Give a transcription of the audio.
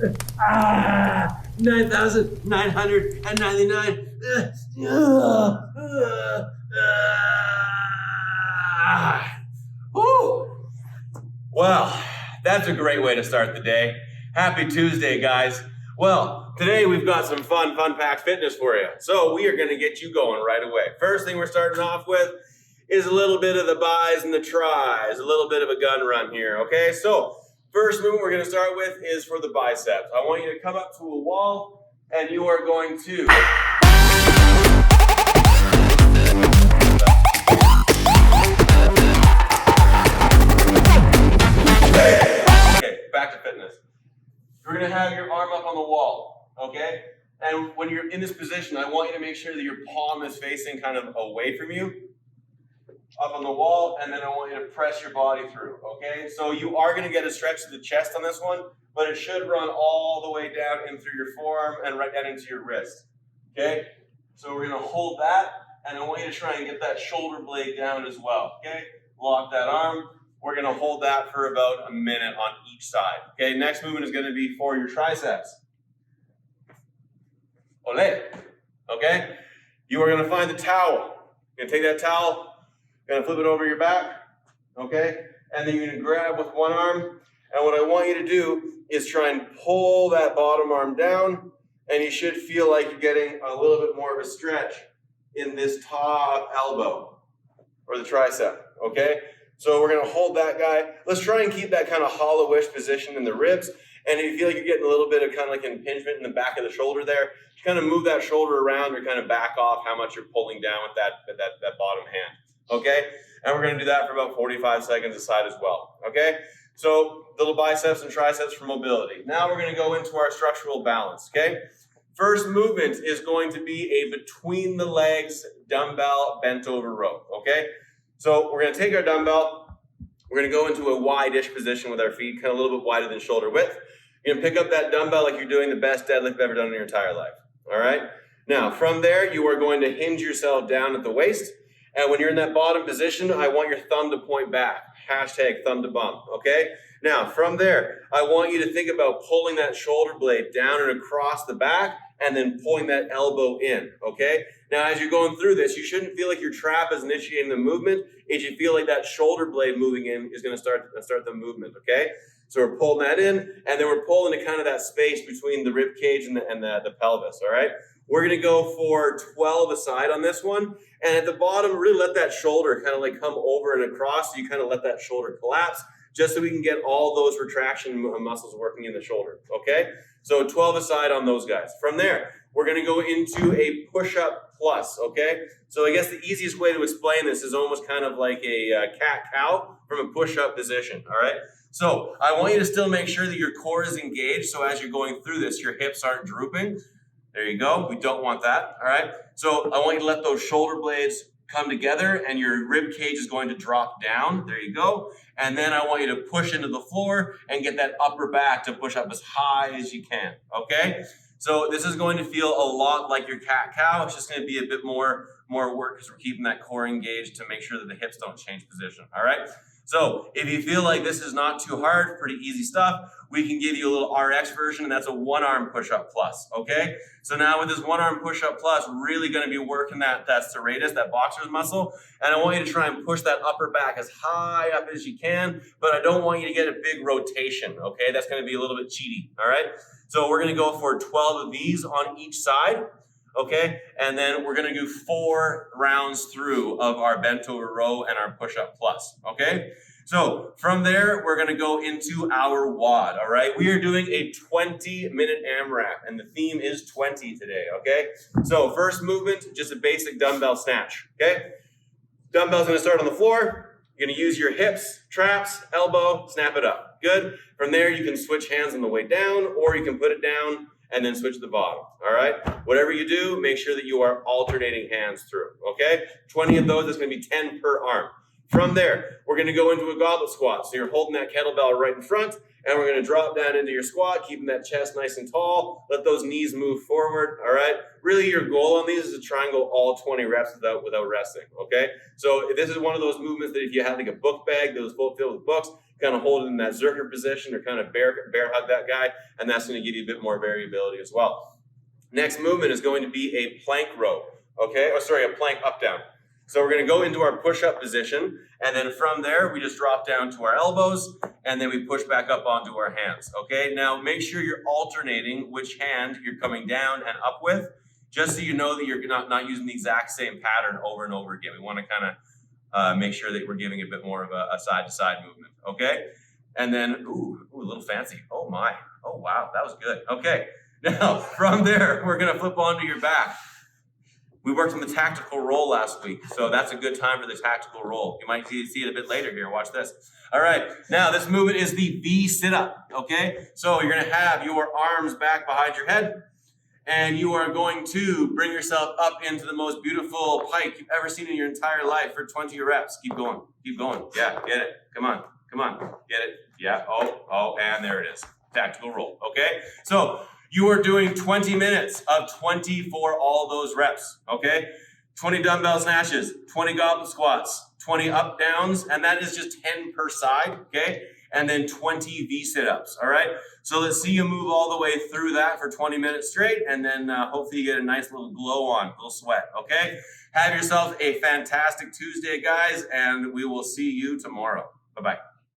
9,999. Woo! Well, that's a great way to start the day. Happy Tuesday, guys. Well, today we've got some fun-packed fitness for you. So we are going to get you going right away. First thing we're starting off with is a little bit of the bis and the tris, a little bit of a gun run here, okay? So first movement we're going to start with is for the biceps. I want you to come up to a wall and you are going to... Okay, back to fitness. You're going to have your arm up on the wall, okay? And when you're in this position, I want you to make sure that your palm is facing kind of away from you, up on the wall, and then I want you to press your body through, okay? So you are going to get a stretch to the chest on this one, but it should run all the way down in through your forearm and right down into your wrist, okay? So we're going to hold that, and I want you to try and get that shoulder blade down as well, okay? Lock that arm. We're going to hold that for about a minute on each side, okay? Next movement is going to be for your triceps. Ole, okay? You are going to find the towel. You're going to take that towel, going to flip it over your back, okay? And then you're going to grab with one arm. And what I want you to do is try and pull that bottom arm down, and you should feel like you're getting a little bit more of a stretch in this top elbow or the tricep, okay? So we're going to hold that guy. Let's try and keep that kind of hollowish position in the ribs. And if you feel like you're getting a little bit of kind of like impingement in the back of the shoulder there, kind of move that shoulder around or kind of back off how much you're pulling down with that bottom hand. Okay, and we're going to do that for about 45 seconds aside as well. Okay, so little biceps and triceps for mobility. Now we're going to go into our structural balance. Okay, first movement is going to be a between the legs dumbbell bent over row. Okay, so we're going to take our dumbbell, we're going to go into a wide-ish position with our feet, kind of a little bit wider than shoulder width. You're going to pick up that dumbbell like you're doing the best deadlift you've ever done in your entire life. All right, now from there you are going to hinge yourself down at the waist. And when you're in that bottom position, I want your thumb to point back. Hashtag thumb to bum, okay? Now, from there, I want you to think about pulling that shoulder blade down and across the back and then pulling that elbow in, okay? Now, as you're going through this, you shouldn't feel like your trap is initiating the movement. It should feel like that shoulder blade moving in is going to start the movement, okay? So we're pulling that in, and then we're pulling to kind of that space between the rib cage and the pelvis, all right? We're going to go for 12 aside on this one. And at the bottom, really let that shoulder kind of like come over and across. So you kind of let that shoulder collapse just so we can get all those retraction muscles working in the shoulder, okay? So 12 aside on those guys. From there, we're going to go into a push-up plus, okay? So I guess the easiest way to explain this is almost kind of like a cat-cow from a push-up position, all right? So I want you to still make sure that your core is engaged. So as you're going through this, your hips aren't drooping. There you go. We don't want that, all right? So I want you to let those shoulder blades come together and your rib cage is going to drop down. There you go. And then I want you to push into the floor and get that upper back to push up as high as you can, okay? So this is going to feel a lot like your cat-cow. It's just going to be a bit more work because we're keeping that core engaged to make sure that the hips don't change position, all right? So if you feel like this is not too hard, pretty easy stuff, we can give you a little RX version, and that's a one-arm push-up plus, okay? So now with this one-arm push-up plus, really going to be working that serratus, that boxer's muscle, and I want you to try and push that upper back as high up as you can, but I don't want you to get a big rotation, okay? That's going to be a little bit cheaty, all right? So we're going to go for 12 of these on each side, okay? And then we're going to do 4 rounds through of our bent over row and our push-up plus, okay? So from there, we're going to go into our WOD, all right? We are doing a 20-minute AMRAP, and the theme is 20 today, okay? So first movement, just a basic dumbbell snatch, okay? Dumbbell's going to start on the floor. You're going to use your hips, traps, elbow, snap it up. Good. From there, you can switch hands on the way down, or you can put it down and then switch to the bottom, all right? Whatever you do, make sure that you are alternating hands through, okay? 20 of those, that's going to be 10 per arm. From there, we're going to go into a goblet squat. So you're holding that kettlebell right in front, and we're going to drop down into your squat, keeping that chest nice and tall. Let those knees move forward, all right? Really, your goal on these is to try and go all 20 reps without resting, okay? So this is one of those movements that if you have like a book bag that was filled with books, kind of hold it in that Zercher position or kind of bear hug that guy, and that's going to give you a bit more variability as well. Next movement is going to be a plank row, okay? A plank up down. So we're going to go into our push-up position, and then from there, we just drop down to our elbows, and then we push back up onto our hands, okay? Now, make sure you're alternating which hand you're coming down and up with, just so you know that you're not using the exact same pattern over and over again. We want to kind of make sure that we're giving a bit more of a side-to-side movement, okay? And then, ooh, a little fancy. Oh, my. Oh, wow, that was good. Okay, now, from there, we're going to flip onto your back. We worked on the tactical roll last week, so that's a good time for the tactical roll. You might see it a bit later here. Watch this. All right, now this movement is the V sit-up, okay? So you're going to have your arms back behind your head, and you are going to bring yourself up into the most beautiful pike you've ever seen in your entire life for 20 reps. Keep going. Keep going. Yeah, get it. Come on. Come on. Get it. Yeah. Oh, and there it is. Tactical roll, okay? So you are doing 20 minutes of 20 for all those reps, okay? 20 dumbbell snatches, 20 goblet squats, 20 up downs, and that is just 10 per side, okay? And then 20 V sit-ups, all right? So let's see you move all the way through that for 20 minutes straight, and then hopefully you get a nice little glow on, a little sweat, okay? Have yourself a fantastic Tuesday, guys, and we will see you tomorrow. Bye-bye.